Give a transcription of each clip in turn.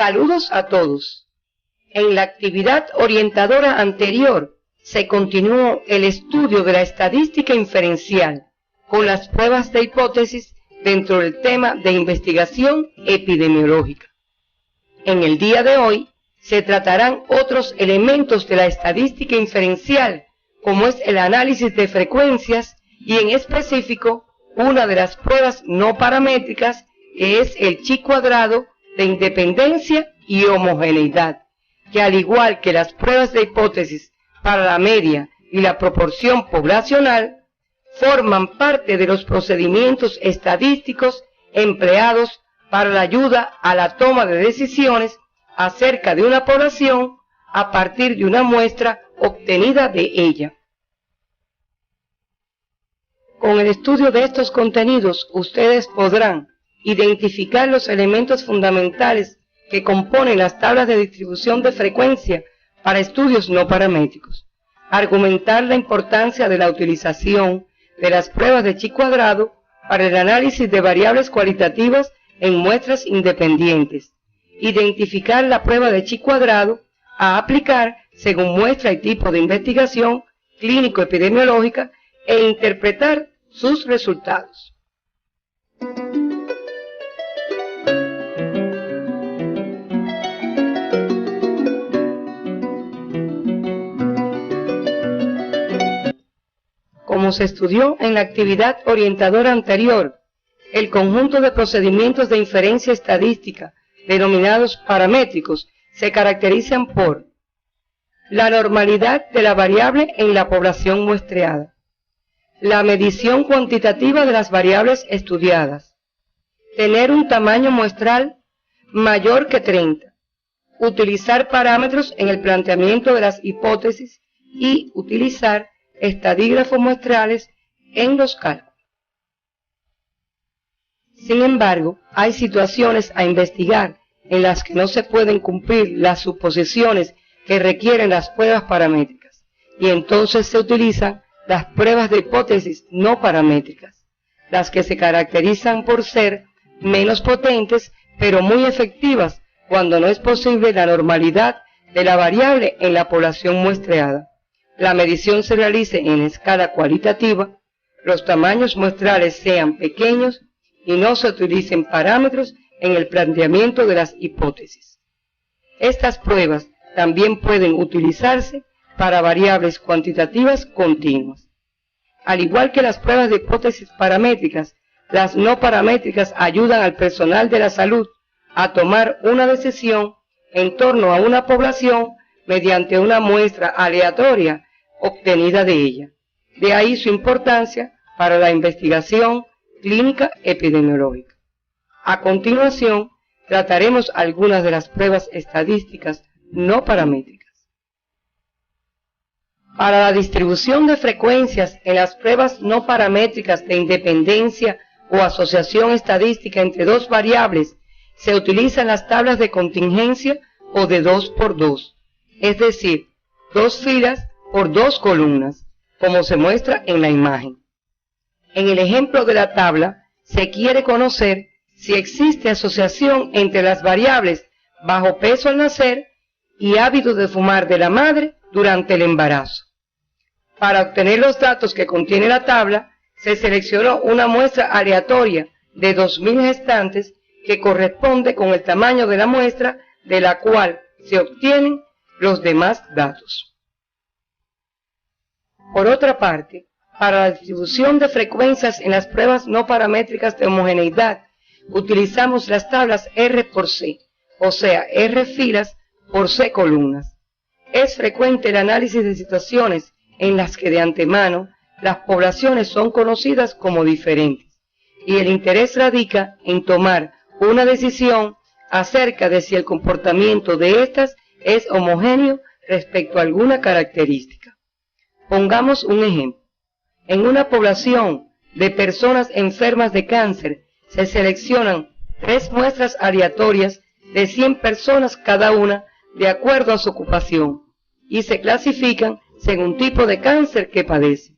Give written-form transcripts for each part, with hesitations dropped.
Saludos a todos. En la actividad orientadora anterior se continuó el estudio de la estadística inferencial con las pruebas de hipótesis dentro del tema de investigación epidemiológica. En el día de hoy se tratarán otros elementos de la estadística inferencial, como es el análisis de frecuencias y en específico una de las pruebas no paramétricas que es el chi cuadrado de independencia y homogeneidad, que al igual que las pruebas de hipótesis para la media y la proporción poblacional, forman parte de los procedimientos estadísticos empleados para la ayuda a la toma de decisiones acerca de una población a partir de una muestra obtenida de ella. Con el estudio de estos contenidos, ustedes podrán identificar los elementos fundamentales que componen las tablas de distribución de frecuencia para estudios no paramétricos, argumentar la importancia de la utilización de las pruebas de chi cuadrado para el análisis de variables cualitativas en muestras independientes, identificar la prueba de chi cuadrado a aplicar según muestra y tipo de investigación clínico-epidemiológica e interpretar sus resultados. Como se estudió en la actividad orientadora anterior, el conjunto de procedimientos de inferencia estadística, denominados paramétricos, se caracterizan por la normalidad de la variable en la población muestreada, la medición cuantitativa de las variables estudiadas, tener un tamaño muestral mayor que 30, utilizar parámetros en el planteamiento de las hipótesis y utilizar estadígrafos muestrales en los cálculos. Sin embargo, hay situaciones a investigar en las que no se pueden cumplir las suposiciones que requieren las pruebas paramétricas, y entonces se utilizan las pruebas de hipótesis no paramétricas, las que se caracterizan por ser menos potentes, pero muy efectivas cuando no es posible la normalidad de la variable en la población muestreada. La medición se realice en escala cualitativa, los tamaños muestrales sean pequeños y no se utilicen parámetros en el planteamiento de las hipótesis. Estas pruebas también pueden utilizarse para variables cuantitativas continuas. Al igual que las pruebas de hipótesis paramétricas, las no paramétricas ayudan al personal de la salud a tomar una decisión en torno a una población mediante una muestra aleatoria obtenida de ella. De ahí su importancia para la investigación clínica epidemiológica. A continuación, trataremos algunas de las pruebas estadísticas no paramétricas. Para la distribución de frecuencias en las pruebas no paramétricas de independencia o asociación estadística entre dos variables, se utilizan las tablas de contingencia o de 2 por 2, es decir, 2 filas por 2 columnas, como se muestra en la imagen. En el ejemplo de la tabla, se quiere conocer si existe asociación entre las variables bajo peso al nacer y hábito de fumar de la madre durante el embarazo. Para obtener los datos que contiene la tabla, se seleccionó una muestra aleatoria de 2000 gestantes que corresponde con el tamaño de la muestra de la cual se obtienen los demás datos. Por otra parte, para la distribución de frecuencias en las pruebas no paramétricas de homogeneidad, utilizamos las tablas R por C, o sea, R filas por C columnas. Es frecuente el análisis de situaciones en las que de antemano las poblaciones son conocidas como diferentes, y el interés radica en tomar una decisión acerca de si el comportamiento de estas es homogéneo respecto a alguna característica. Pongamos un ejemplo. En una población de personas enfermas de cáncer se seleccionan 3 muestras aleatorias de 100 personas cada una de acuerdo a su ocupación y se clasifican según tipo de cáncer que padece.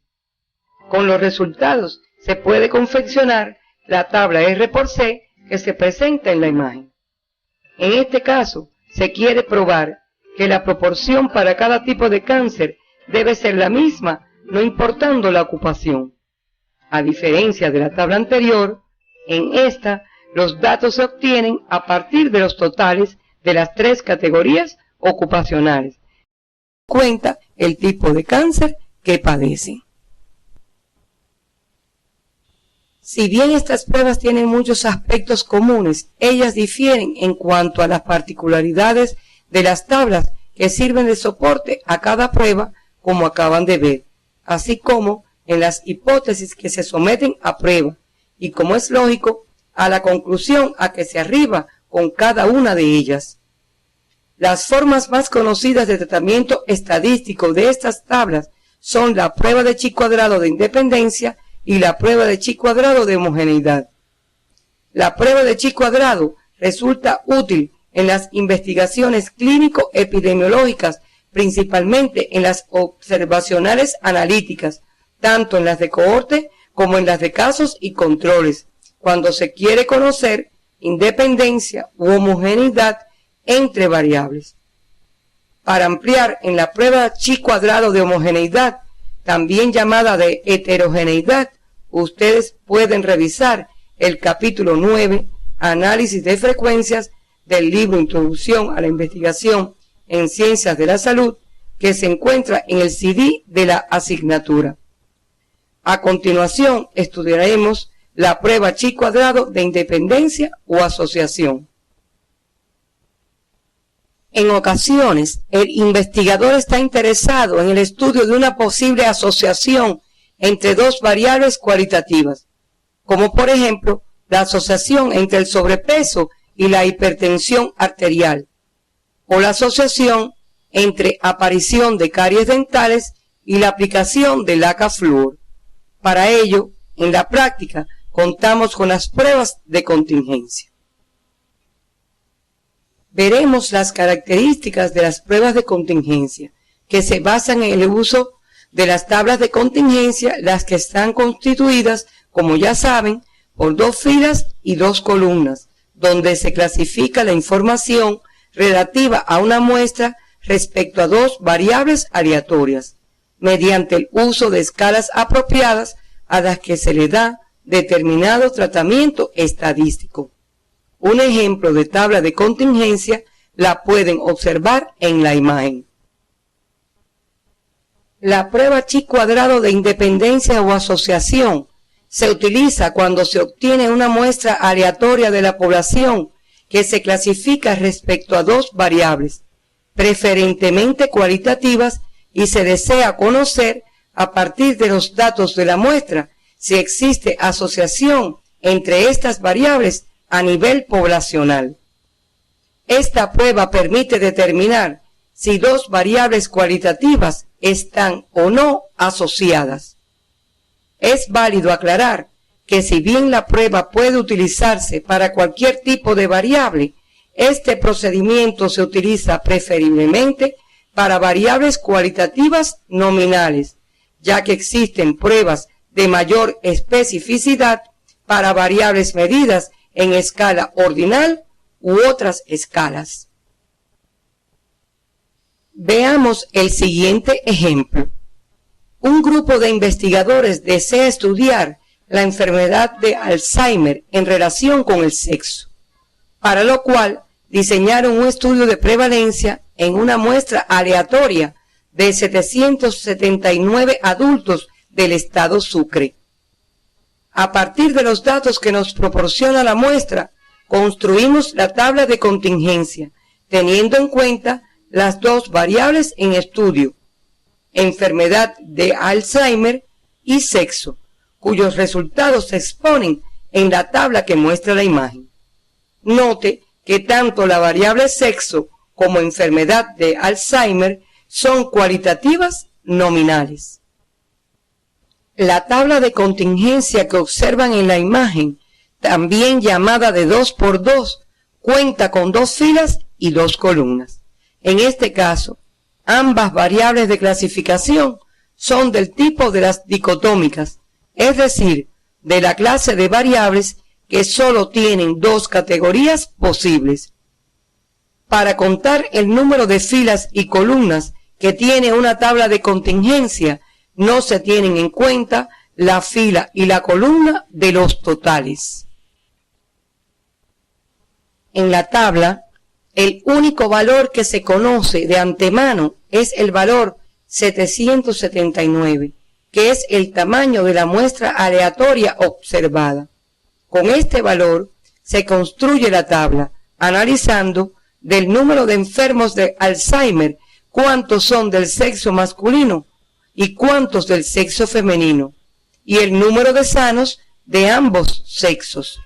Con los resultados se puede confeccionar la tabla R por C que se presenta en la imagen. En este caso, se quiere probar que la proporción para cada tipo de cáncer debe ser la misma, no importando la ocupación. A diferencia de la tabla anterior, en esta los datos se obtienen a partir de los totales de las 3 categorías ocupacionales. Cuenta el tipo de cáncer que padecen. Si bien estas pruebas tienen muchos aspectos comunes, ellas difieren en cuanto a las particularidades de las tablas que sirven de soporte a cada prueba, como acaban de ver, así como en las hipótesis que se someten a prueba, y como es lógico, a la conclusión a que se arriba con cada una de ellas. Las formas más conocidas de tratamiento estadístico de estas tablas son la prueba de chi cuadrado de independencia y la prueba de chi cuadrado de homogeneidad. La prueba de chi cuadrado resulta útil en las investigaciones clínico-epidemiológicas, principalmente en las observacionales analíticas, tanto en las de cohorte como en las de casos y controles, cuando se quiere conocer independencia u homogeneidad entre variables. Para ampliar en la prueba chi cuadrado de homogeneidad, también llamada de heterogeneidad, ustedes pueden revisar el capítulo 9, Análisis de frecuencias, del libro Introducción a la Investigación en Ciencias de la Salud, que se encuentra en el CD de la asignatura. A continuación, estudiaremos la prueba chi cuadrado de independencia o asociación. En ocasiones, el investigador está interesado en el estudio de una posible asociación entre 2 variables cualitativas, como por ejemplo la asociación entre el sobrepeso y la hipertensión arterial, o la asociación entre aparición de caries dentales y la aplicación de laca flúor. Para ello, en la práctica, contamos con las pruebas de contingencia. Veremos las características de las pruebas de contingencia, que se basan en el uso de las tablas de contingencia, las que están constituidas, como ya saben, por 2 filas y 2 columnas, donde se clasifica la información relativa a una muestra respecto a 2 variables aleatorias, mediante el uso de escalas apropiadas a las que se le da determinado tratamiento estadístico. Un ejemplo de tabla de contingencia la pueden observar en la imagen. La prueba chi cuadrado de independencia o asociación se utiliza cuando se obtiene una muestra aleatoria de la población que se clasifica respecto a 2 variables, preferentemente cualitativas, y se desea conocer a partir de los datos de la muestra si existe asociación entre estas variables a nivel poblacional. Esta prueba permite determinar si 2 variables cualitativas están o no asociadas. Es válido aclarar que si bien la prueba puede utilizarse para cualquier tipo de variable, este procedimiento se utiliza preferiblemente para variables cualitativas nominales, ya que existen pruebas de mayor especificidad para variables medidas en escala ordinal u otras escalas. Veamos el siguiente ejemplo. Un grupo de investigadores desea estudiar la enfermedad de Alzheimer en relación con el sexo, para lo cual diseñaron un estudio de prevalencia en una muestra aleatoria de 779 adultos del estado Sucre. A partir de los datos que nos proporciona la muestra, construimos la tabla de contingencia, teniendo en cuenta las 2 variables en estudio, enfermedad de Alzheimer y sexo, cuyos resultados se exponen en la tabla que muestra la imagen. Note que tanto la variable sexo como enfermedad de Alzheimer son cualitativas nominales. La tabla de contingencia que observan en la imagen, también llamada de 2×2, cuenta con 2 filas y 2 columnas. En este caso, ambas variables de clasificación son del tipo de las dicotómicas, es decir, de la clase de variables que solo tienen 2 categorías posibles. Para contar el número de filas y columnas que tiene una tabla de contingencia, no se tienen en cuenta la fila y la columna de los totales. En la tabla, el único valor que se conoce de antemano es el valor 779, que es el tamaño de la muestra aleatoria observada. Con este valor se construye la tabla, analizando del número de enfermos de Alzheimer, cuántos son del sexo masculino y cuántos del sexo femenino, y el número de sanos de ambos sexos.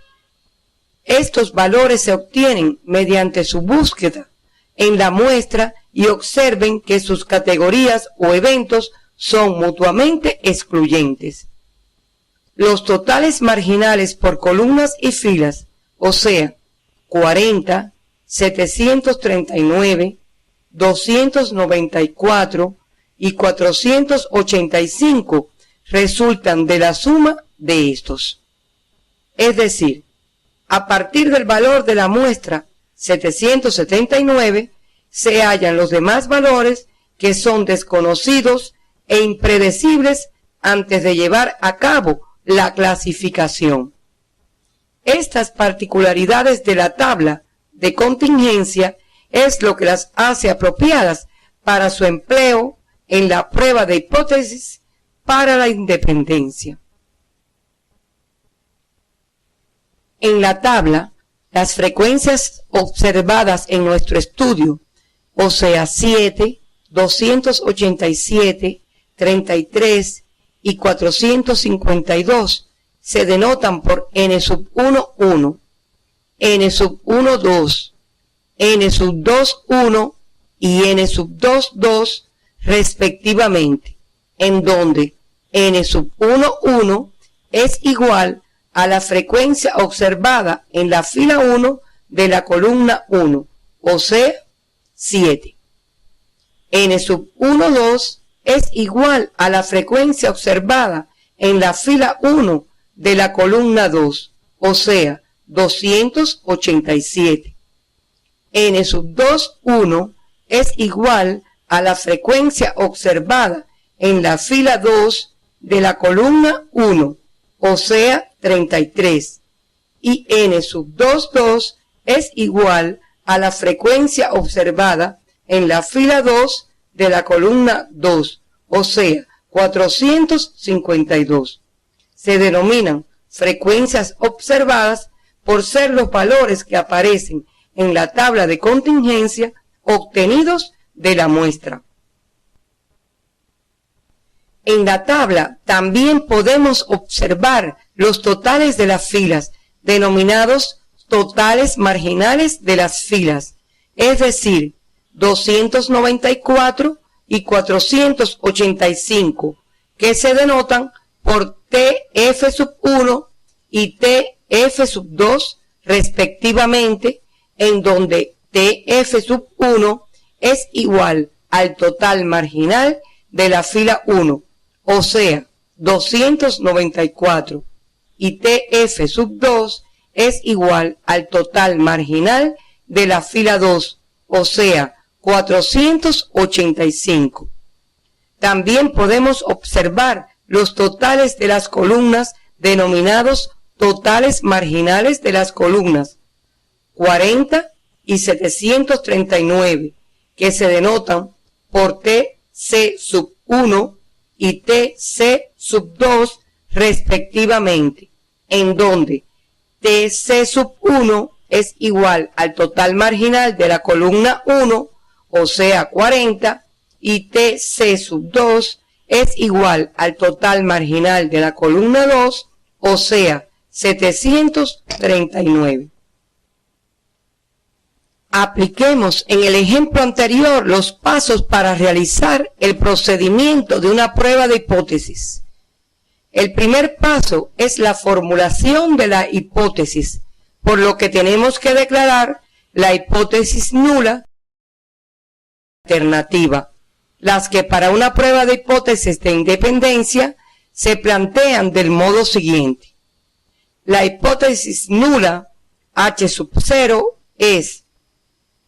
Estos valores se obtienen mediante su búsqueda en la muestra y observen que sus categorías o eventos son mutuamente excluyentes. Los totales marginales por columnas y filas, o sea, 40, 739, 294 y 485 resultan de la suma de estos. Es decir, a partir del valor de la muestra 779 se hallan los demás valores que son desconocidos e impredecibles antes de llevar a cabo la clasificación. Estas particularidades de la tabla de contingencia es lo que las hace apropiadas para su empleo en la prueba de hipótesis para la independencia. En la tabla, las frecuencias observadas en nuestro estudio, o sea 7, 287, 33 y 452, se denotan por n sub 1, 1, n sub 1, 2, n sub 2, 1 y n sub 2, 2 respectivamente, en donde n sub 1, 1 es igual a la frecuencia observada en la fila 1 de la columna 1, o sea, 7. N sub 1, 2 es igual a la frecuencia observada en la fila 1 de la columna 2, o sea, 287. N sub 2, 1 es igual a la frecuencia observada en la fila 2 de la columna 1, o sea, 33. Y n sub 2, 2 es igual a la frecuencia observada en la fila 2 de la columna 2, o sea, 452. Se denominan frecuencias observadas por ser los valores que aparecen en la tabla de contingencia obtenidos de la muestra. En la tabla también podemos observar los totales de las filas, denominados totales marginales de las filas, es decir, 294 y 485, que se denotan por TF sub 1 y TF sub 2 respectivamente, en donde TF sub 1 es igual al total marginal de la fila 1, o sea, 294, y TF sub 2 es igual al total marginal de la fila 2, o sea, 485. También podemos observar los totales de las columnas denominados totales marginales de las columnas 40 y 739, que se denotan por TC sub 1 y TC sub 2 respectivamente, en donde TC sub 1 es igual al total marginal de la columna 1, o sea 40, y TC sub 2 es igual al total marginal de la columna 2, o sea 739. Apliquemos en el ejemplo anterior los pasos para realizar el procedimiento de una prueba de hipótesis. El primer paso es la formulación de la hipótesis, por lo que tenemos que declarar la hipótesis nula alternativa, las que para una prueba de hipótesis de independencia se plantean del modo siguiente. La hipótesis nula H sub 0 es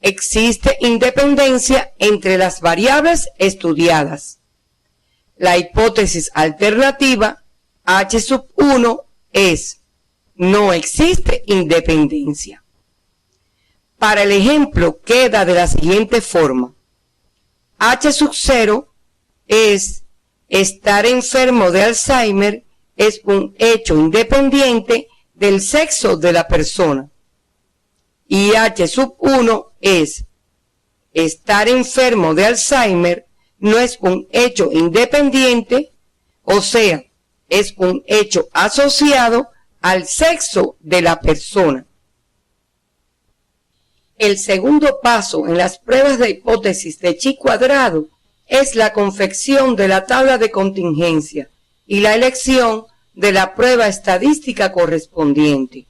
existe independencia entre las variables estudiadas. La hipótesis alternativa H sub 1 es: no existe independencia. Para el ejemplo queda de la siguiente forma: H sub 0 es: estar enfermo de Alzheimer es un hecho independiente del sexo de la persona. Y H sub 1 es: estar enfermo de Alzheimer no es un hecho independiente, o sea, es un hecho asociado al sexo de la persona. El segundo paso en las pruebas de hipótesis de chi cuadrado es la confección de la tabla de contingencia y la elección de la prueba estadística correspondiente.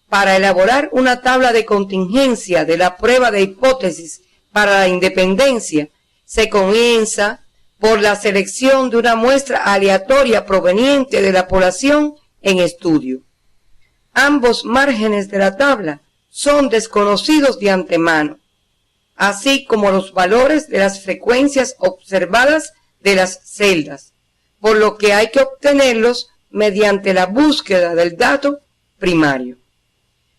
Para elaborar una tabla de contingencia de la prueba de hipótesis para la independencia, se comienza por la selección de una muestra aleatoria proveniente de la población en estudio. Ambos márgenes de la tabla son desconocidos de antemano, así como los valores de las frecuencias observadas de las celdas, por lo que hay que obtenerlos mediante la búsqueda del dato primario.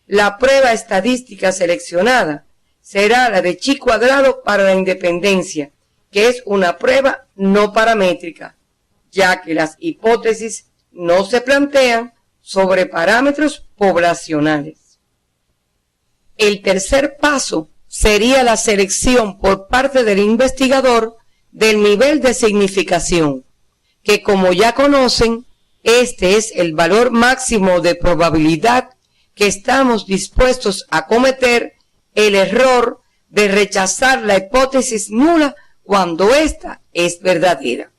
La prueba estadística seleccionada será la de chi cuadrado para la independencia, que es una prueba no paramétrica, ya que las hipótesis no se plantean sobre parámetros poblacionales. El tercer paso sería la selección por parte del investigador del nivel de significación, que como ya conocen, este es el valor máximo de probabilidad que estamos dispuestos a cometer el error de rechazar la hipótesis nula cuando ésta es verdadera.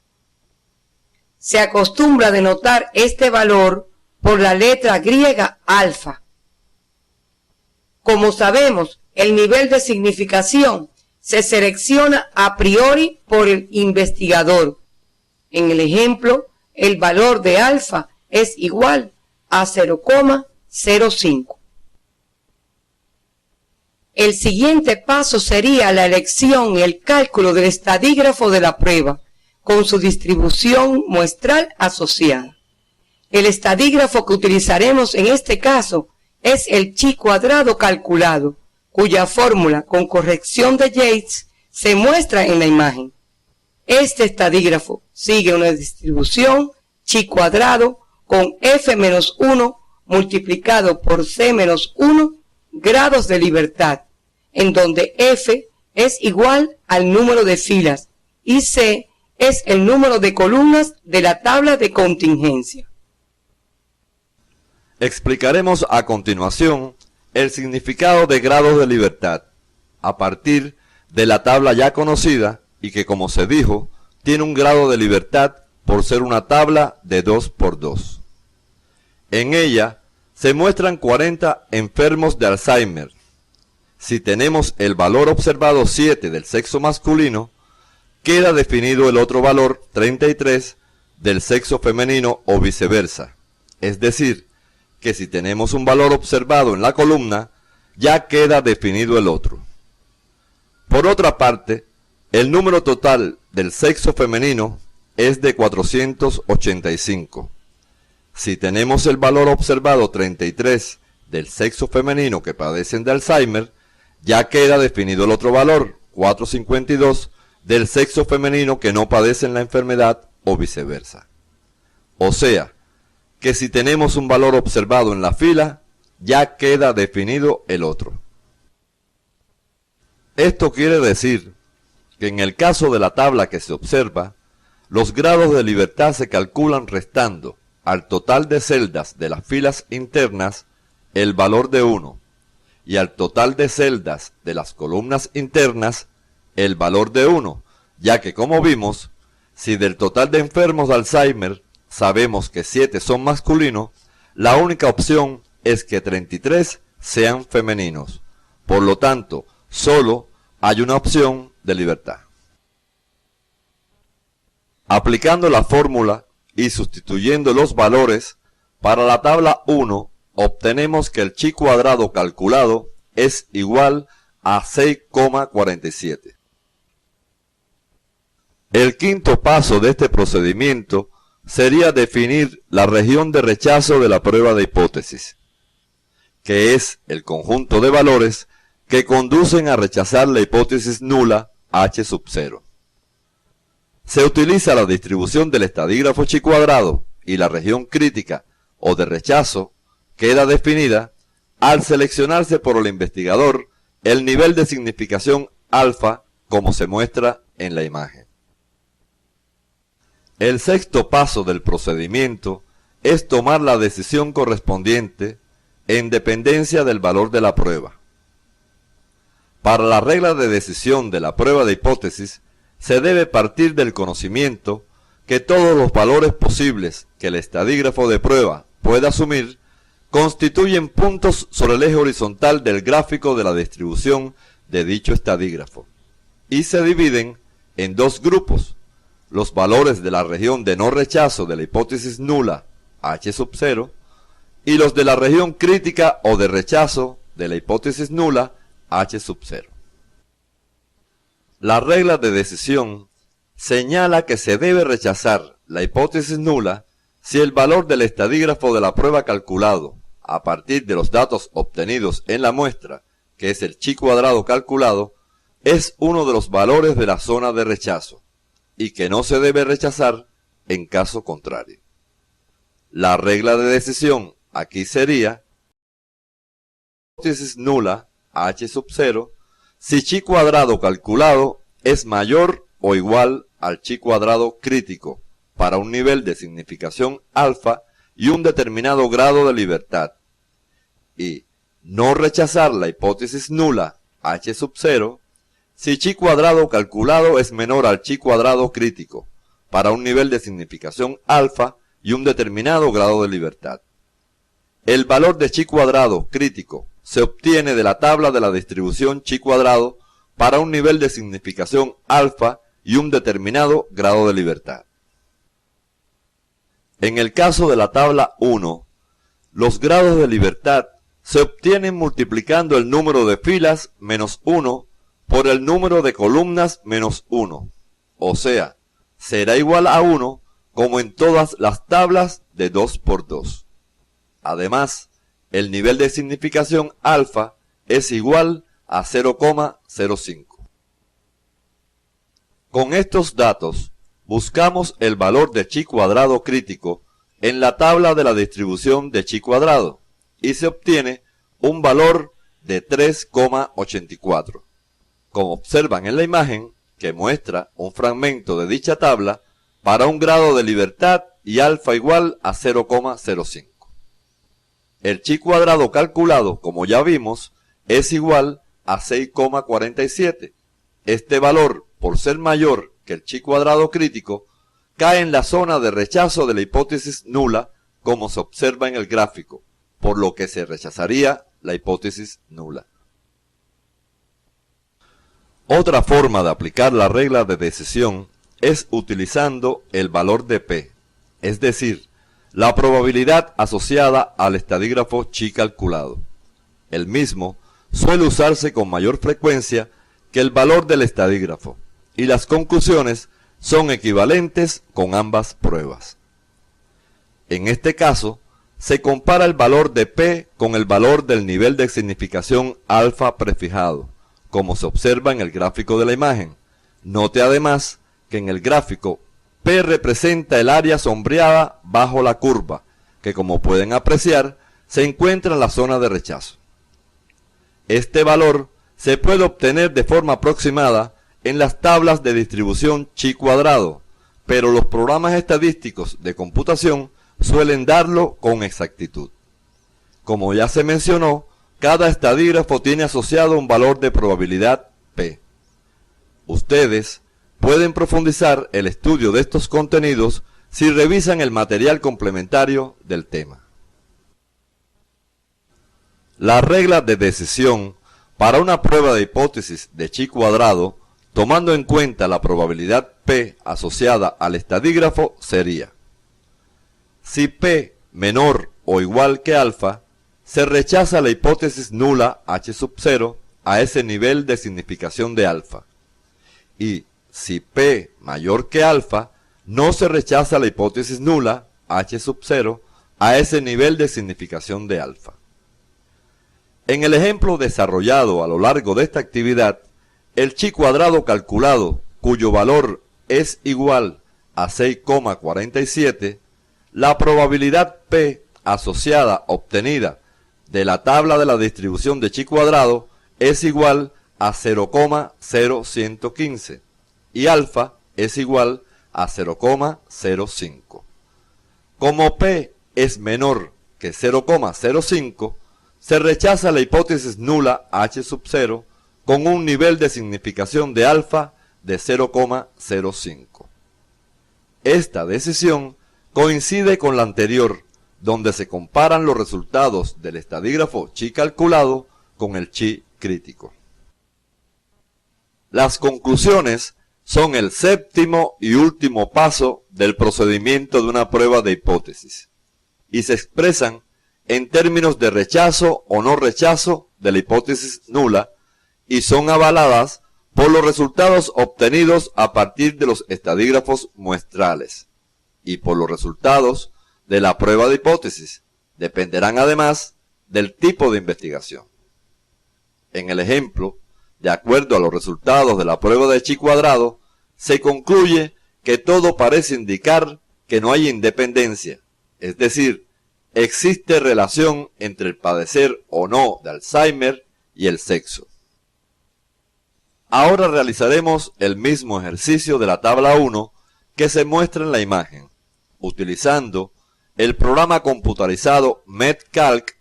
Se acostumbra a denotar este valor por la letra griega alfa. Como sabemos, el nivel de significación se selecciona a priori por el investigador. En el ejemplo, el valor de alfa es igual a 0,05. El siguiente paso sería la elección y el cálculo del estadígrafo de la prueba, con su distribución muestral asociada. El estadígrafo que utilizaremos en este caso es el chi cuadrado calculado, cuya fórmula con corrección de Yates se muestra en la imagen. Este estadígrafo sigue una distribución chi cuadrado con f-1 multiplicado por c-1 grados de libertad, en donde f es igual al número de filas y c es el número de columnas de la tabla de contingencia. Explicaremos a continuación el significado de grados de libertad, a partir de la tabla ya conocida y que, como se dijo, tiene un grado de libertad por ser una tabla de 2×2. En ella se muestran 40 enfermos de Alzheimer. Si tenemos el valor observado 7 del sexo masculino, queda definido el otro valor 33 del sexo femenino o viceversa. Es decir, que si tenemos un valor observado en la columna, ya queda definido el otro. Por otra parte, el número total del sexo femenino es de 485. Si tenemos el valor observado 33 del sexo femenino que padecen de Alzheimer, ya queda definido el otro valor, 452, del sexo femenino que no padecen la enfermedad o viceversa. O sea, que si tenemos un valor observado en la fila, ya queda definido el otro. Esto quiere decir que en el caso de la tabla que se observa, los grados de libertad se calculan restando al total de celdas de las filas internas el valor de 1 y al total de celdas de las columnas internas el valor de 1, ya que, como vimos, si del total de enfermos de Alzheimer sabemos que 7 son masculinos, la única opción es que 33 sean femeninos. Por lo tanto, solo hay una opción de libertad. Aplicando la fórmula y sustituyendo los valores, para la tabla 1 obtenemos que el chi cuadrado calculado es igual a 6,47. El quinto paso de este procedimiento sería definir la región de rechazo de la prueba de hipótesis, que es el conjunto de valores que conducen a rechazar la hipótesis nula H sub 0. Se utiliza la distribución del estadígrafo chi cuadrado y la región crítica o de rechazo queda definida al seleccionarse por el investigador el nivel de significación alfa como se muestra en la imagen. El sexto paso del procedimiento es tomar la decisión correspondiente en dependencia del valor de la prueba. Para la regla de decisión de la prueba de hipótesis, se debe partir del conocimiento que todos los valores posibles que el estadígrafo de prueba pueda asumir constituyen puntos sobre el eje horizontal del gráfico de la distribución de dicho estadígrafo y se dividen en dos grupos: los valores de la región de no rechazo de la hipótesis nula H sub 0 y los de la región crítica o de rechazo de la hipótesis nula H sub 0. La regla de decisión señala que se debe rechazar la hipótesis nula si el valor del estadígrafo de la prueba calculado a partir de los datos obtenidos en la muestra, que es el chi cuadrado calculado, es uno de los valores de la zona de rechazo y que no se debe rechazar en caso contrario. La regla de decisión aquí sería hipótesis nula H sub 0 si chi cuadrado calculado es mayor o igual al chi cuadrado crítico para un nivel de significación alfa y un determinado grado de libertad, y no rechazar la hipótesis nula H sub 0 si chi cuadrado calculado es menor al chi cuadrado crítico para un nivel de significación alfa y un determinado grado de libertad. El valor de chi cuadrado crítico se obtiene de la tabla de la distribución chi cuadrado para un nivel de significación alfa y un determinado grado de libertad. En el caso de la tabla 1, los grados de libertad se obtienen multiplicando el número de filas menos 1 por el número de columnas menos 1, o sea, será igual a 1 como en todas las tablas de 2 por 2. Además, el nivel de significación alfa es igual a 0,05. Con estos datos, buscamos el valor de chi cuadrado crítico en la tabla de la distribución de chi cuadrado y se obtiene un valor de 3,84. Como observan en la imagen, que muestra un fragmento de dicha tabla para un grado de libertad y alfa igual a 0,05. El chi cuadrado calculado, como ya vimos, es igual a 6,47. Este valor, por ser mayor que el chi cuadrado crítico, cae en la zona de rechazo de la hipótesis nula, como se observa en el gráfico, por lo que se rechazaría la hipótesis nula. Otra forma de aplicar la regla de decisión es utilizando el valor de P, es decir, la probabilidad asociada al estadígrafo chi calculado. El mismo suele usarse con mayor frecuencia que el valor del estadígrafo, y las conclusiones son equivalentes con ambas pruebas. En este caso, se compara el valor de P con el valor del nivel de significación alfa prefijado, como se observa en el gráfico de la imagen. Note además que en el gráfico P representa el área sombreada bajo la curva, que como pueden apreciar, se encuentra en la zona de rechazo. Este valor se puede obtener de forma aproximada en las tablas de distribución chi cuadrado, pero los programas estadísticos de computación suelen darlo con exactitud. Como ya se mencionó, cada estadígrafo tiene asociado un valor de probabilidad P. Ustedes pueden profundizar el estudio de estos contenidos si revisan el material complementario del tema. La regla de decisión para una prueba de hipótesis de chi cuadrado, tomando en cuenta la probabilidad P asociada al estadígrafo, sería: si P menor o igual que alfa, se rechaza la hipótesis nula H sub 0 a ese nivel de significación de alfa. Y si P mayor que alfa, no se rechaza la hipótesis nula, H sub 0, a ese nivel de significación de alfa. En el ejemplo desarrollado a lo largo de esta actividad, el chi cuadrado calculado, cuyo valor es igual a 6,47, la probabilidad P asociada obtenida de la tabla de la distribución de chi cuadrado es igual a 0,0115 y alfa es igual a 0,05. Como P es menor que 0,05, se rechaza la hipótesis nula H sub 0 con un nivel de significación de alfa de 0,05. Esta decisión coincide con la anterior, donde se comparan los resultados del estadígrafo chi calculado con el chi crítico. Las conclusiones son el séptimo y último paso del procedimiento de una prueba de hipótesis y se expresan en términos de rechazo o no rechazo de la hipótesis nula y son avaladas por los resultados obtenidos a partir de los estadígrafos muestrales y por los resultados de la prueba de hipótesis. Dependerán además del tipo de investigación. En el ejemplo, de acuerdo a los resultados de la prueba de chi cuadrado, se concluye que todo parece indicar que no hay independencia, es decir, existe relación entre el padecer o no de Alzheimer y el sexo. Ahora realizaremos el mismo ejercicio de la tabla 1 que se muestra en la imagen, utilizando el programa computarizado MedCalc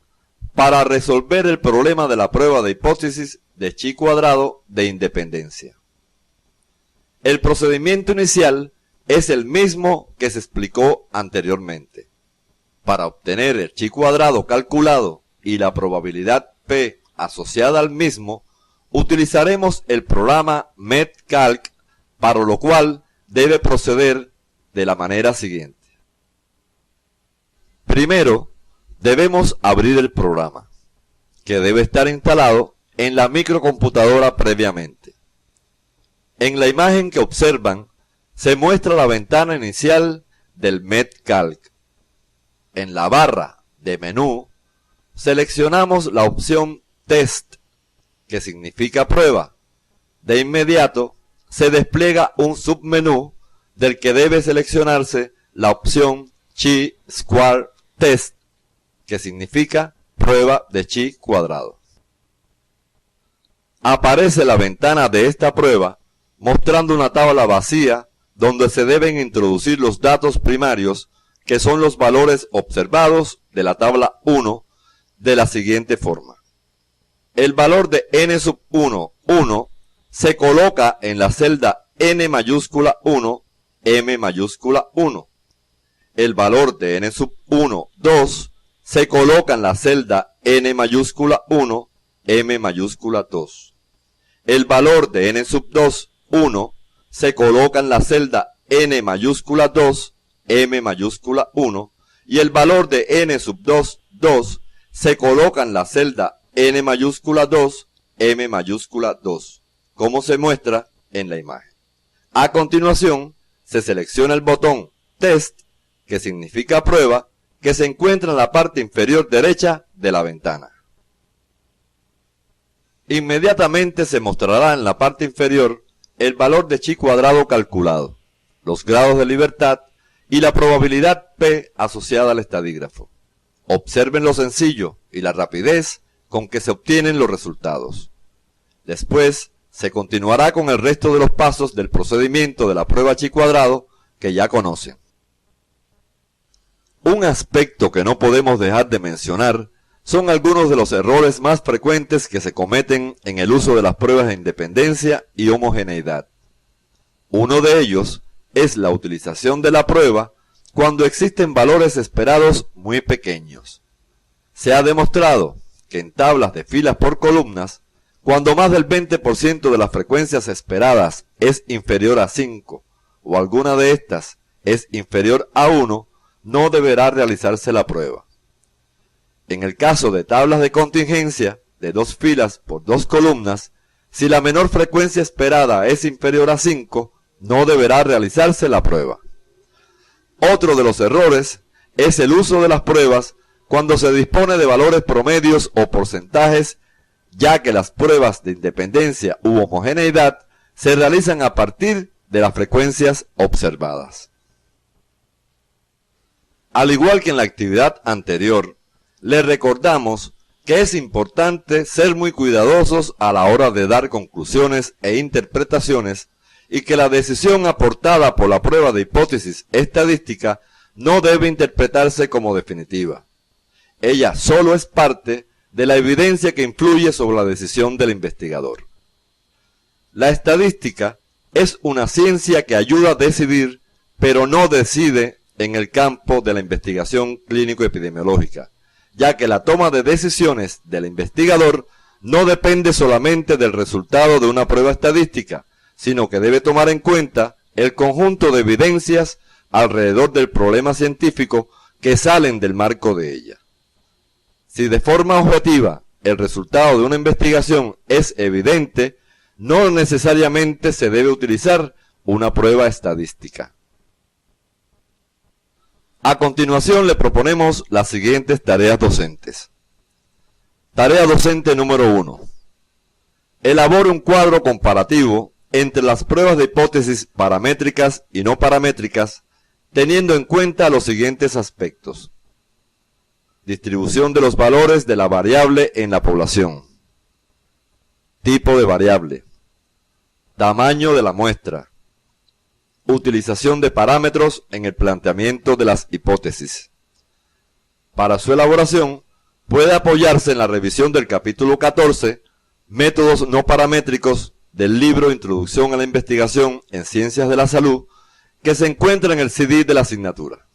para resolver el problema de la prueba de hipótesis de chi cuadrado de independencia. El procedimiento inicial es el mismo que se explicó anteriormente. Para obtener el chi cuadrado calculado y la probabilidad P asociada al mismo, utilizaremos el programa MedCalc, para lo cual debe proceder de la manera siguiente. Primero, debemos abrir el programa, que debe estar instalado en la microcomputadora previamente. En la imagen que observan, se muestra la ventana inicial del MedCalc. En la barra de menú, seleccionamos la opción Test, que significa prueba. De inmediato, se despliega un submenú del que debe seleccionarse la opción Chi-Square Test, que significa prueba de chi cuadrado. Aparece la ventana de esta prueba mostrando una tabla vacía donde se deben introducir los datos primarios, que son los valores observados de la tabla 1, de la siguiente forma. El valor de n sub 1, 1, se coloca en la celda n mayúscula 1, m mayúscula 1. El valor de n sub 1, 2, se coloca en la celda n mayúscula 1, m mayúscula 2. El valor de n sub 2, 1, se coloca en la celda n mayúscula 2, m mayúscula 1. Y el valor de n sub 2, 2, se coloca en la celda n mayúscula 2, m mayúscula 2, como se muestra en la imagen. A continuación, se selecciona el botón Test, que significa prueba, que se encuentra en la parte inferior derecha de la ventana. Inmediatamente se mostrará en la parte inferior el valor de chi cuadrado calculado, los grados de libertad y la probabilidad P asociada al estadígrafo. Observen lo sencillo y la rapidez con que se obtienen los resultados. Después, se continuará con el resto de los pasos del procedimiento de la prueba chi cuadrado que ya conocen. Un aspecto que no podemos dejar de mencionar son algunos de los errores más frecuentes que se cometen en el uso de las pruebas de independencia y homogeneidad. Uno de ellos es la utilización de la prueba cuando existen valores esperados muy pequeños. Se ha demostrado que en tablas de filas por columnas, cuando más del 20% de las frecuencias esperadas es inferior a 5 o alguna de estas es inferior a 1, no deberá realizarse la prueba. En el caso de tablas de contingencia, de 2 filas por 2 columnas, si la menor frecuencia esperada es inferior a 5, no deberá realizarse la prueba. Otro de los errores es el uso de las pruebas cuando se dispone de valores promedios o porcentajes, ya que las pruebas de independencia u homogeneidad se realizan a partir de las frecuencias observadas. Al igual que en la actividad anterior, le recordamos que es importante ser muy cuidadosos a la hora de dar conclusiones e interpretaciones y que la decisión aportada por la prueba de hipótesis estadística no debe interpretarse como definitiva. Ella solo es parte de la evidencia que influye sobre la decisión del investigador. La estadística es una ciencia que ayuda a decidir, pero no decide en el campo de la investigación clínico-epidemiológica, ya que la toma de decisiones del investigador no depende solamente del resultado de una prueba estadística, sino que debe tomar en cuenta el conjunto de evidencias alrededor del problema científico que salen del marco de ella. Si de forma objetiva el resultado de una investigación es evidente, no necesariamente se debe utilizar una prueba estadística. A continuación le proponemos las siguientes tareas docentes. Tarea docente número 1. Elabore un cuadro comparativo entre las pruebas de hipótesis paramétricas y no paramétricas, teniendo en cuenta los siguientes aspectos: distribución de los valores de la variable en la población, tipo de variable, tamaño de la muestra, utilización de parámetros en el planteamiento de las hipótesis. Para su elaboración, puede apoyarse en la revisión del capítulo 14, Métodos no paramétricos, del libro Introducción a la Investigación en Ciencias de la Salud, que se encuentra en el CD de la asignatura.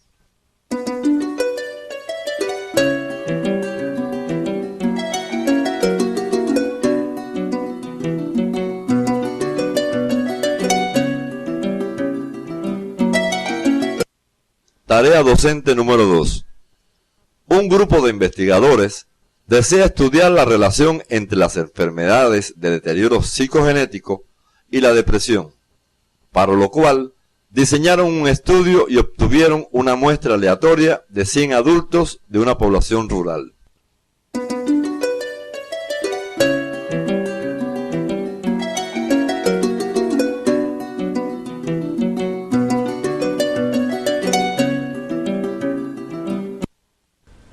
Tarea docente número 2. Un grupo de investigadores desea estudiar la relación entre las enfermedades de deterioro psicogenético y la depresión, para lo cual diseñaron un estudio y obtuvieron una muestra aleatoria de 100 adultos de una población rural.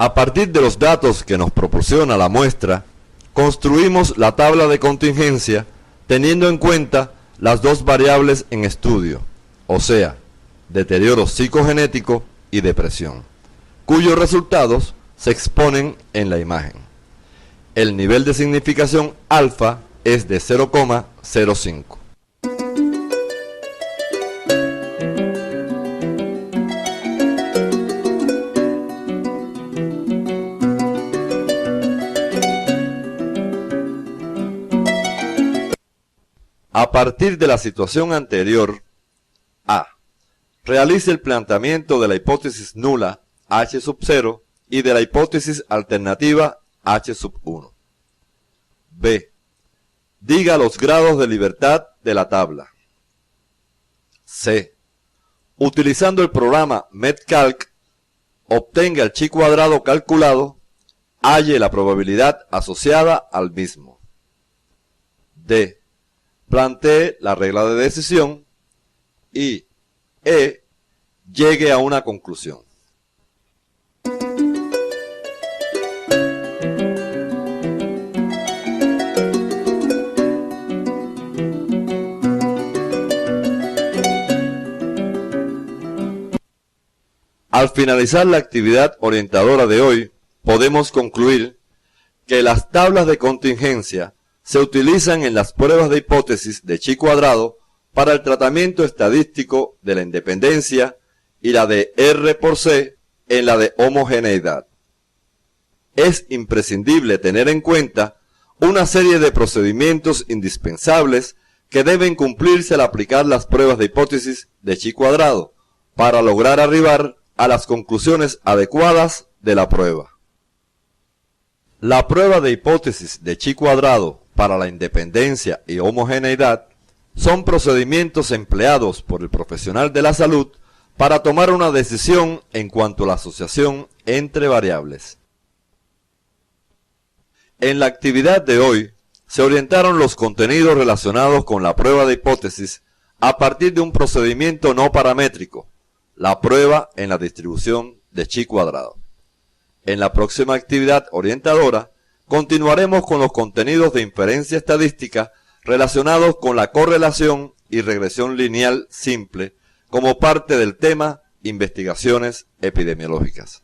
A partir de los datos que nos proporciona la muestra, construimos la tabla de contingencia teniendo en cuenta las dos variables en estudio, o sea, deterioro psicogenético y depresión, cuyos resultados se exponen en la imagen. El nivel de significación alfa es de 0,05. A partir de la situación anterior, A. Realice el planteamiento de la hipótesis nula H sub 0 y de la hipótesis alternativa H sub 1. B. Diga los grados de libertad de la tabla. C. Utilizando el programa MedCalc, obtenga el chi cuadrado calculado, halle la probabilidad asociada al mismo. D. Plantee la regla de decisión y E. Llegue a una conclusión. Al finalizar la actividad orientadora de hoy, podemos concluir que las tablas de contingencia se utilizan en las pruebas de hipótesis de chi cuadrado para el tratamiento estadístico de la independencia y la de R por C en la de homogeneidad. Es imprescindible tener en cuenta una serie de procedimientos indispensables que deben cumplirse al aplicar las pruebas de hipótesis de chi cuadrado para lograr arribar a las conclusiones adecuadas de la prueba. La prueba de hipótesis de chi cuadrado para la independencia y homogeneidad son procedimientos empleados por el profesional de la salud para tomar una decisión en cuanto a la asociación entre variables. En la actividad de hoy se orientaron los contenidos relacionados con la prueba de hipótesis a partir de un procedimiento no paramétrico, la prueba en la distribución de chi cuadrado. En la próxima actividad orientadora continuaremos con los contenidos de inferencia estadística relacionados con la correlación y regresión lineal simple como parte del tema investigaciones epidemiológicas.